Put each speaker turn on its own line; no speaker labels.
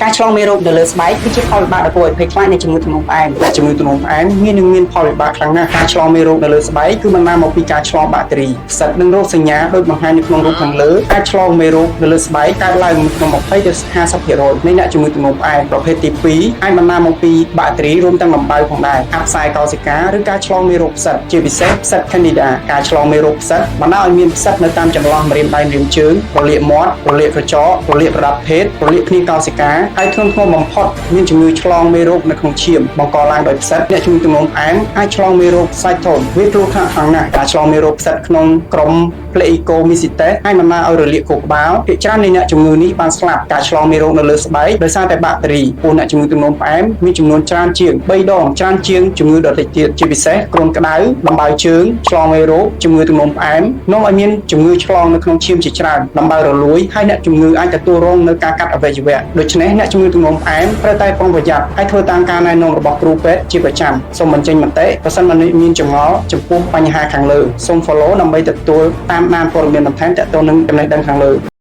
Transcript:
ការឆ្លងមេរោគនៅលើស្បែកគឺជាផលវិបាកដ៏គួរឲ្យភ័យខ្លាចនៃជំងឺទំនោរផ្អែមជំងឺទំនោរផ្អែមមានផលវិបាកខ្លាំងណាស់ការឆ្លងមេរោគនៅលើស្បែកគឺបណ្ដាលមកពីការឆ្លងបាក់តេរីផ្សិតនិងរោគសញ្ញាដោយបង្ហាញនៅក្នុងរូបខាងលើការឆ្លងមេរោគនៅលើស្បែកកើតឡើងក្នុង20ទៅ50%នៃអ្នកជំងឺទំនោរផ្អែមប្រភេទទី2អាចបណ្ដាលមកពីបាក់តេរីរួមទាំងដំបៅផងដែរអាប់ខ្សែកោសិកាឬការឆ្លងមេរោគផ្សិតជាពិសេសផ្សិត Candida ការឆ្លងមេរោគផ្សិតបណ្ដាលឲ្យមានផ្សិតនៅតាមចន្លោះម្រាមដៃម្រាមជើងរលាកមាត់រលាកក្រចករលាកប្រដាប់ភេទរលាកភ្នាកោសិកាហើយធ្ងន់ធ្ងរបំផុតមានជំងឺឆ្លងមេរោគនៅក្នុងឈាមបង្កឡើងដោយផ្សិតអ្នកជំងឺទំនោរផ្អែមអាចឆ្លងមេរោគសាច់ធំវាគ្រោះថ្នាក់ខ្លាំងណាស់ការឆ្លងមេរោគផ្សិតក្នុងក្រុម Pleiomycetes អាចបណ្ដាលឲ្យរលាកខួរក្បាលភាគច្រើននៃអ្នកជំងឺនេះបានស្លាប់ការឆ្លងមេរោគនៅលើស្បែកដោយសារតែបាក់តេរីពួកអ្នកជំងឺទំនោរផ្អែមមានចំនួនច្រើនជាង3ដងច្រើនជាងជំងឺដទៃទៀតជាពិសេសគ្រុនក្តៅដំបៅជើងឆ្លងមេរោគជំងឺទំនោរផ្អែមនាំឲ្យមានជំងឺឆ្លងនៅក្នុងឈាមជាច្រើនដំបៅរលួយហើយអ្នកជំងឺអាចទទួលរងនៅការកាត់អវយវៈដូច្នេះអ្នកជំងឺទំនោរផ្អែមត្រូវតែប្រុងប្រយ័ត្នហើយធ្វើតាមការណែនាំរបស់គ្រូពេទ្យជាប្រចាំសូមបញ្ចេញមតិប្រសិនបើមានចម្ងល់ចំពោះបញ្ហាខាងលើសូម follow ដើម្បីទទួលតាមដានព័ត៌មានបន្ថែមទាក់ទងនឹងចំណេះដឹងខាងលើ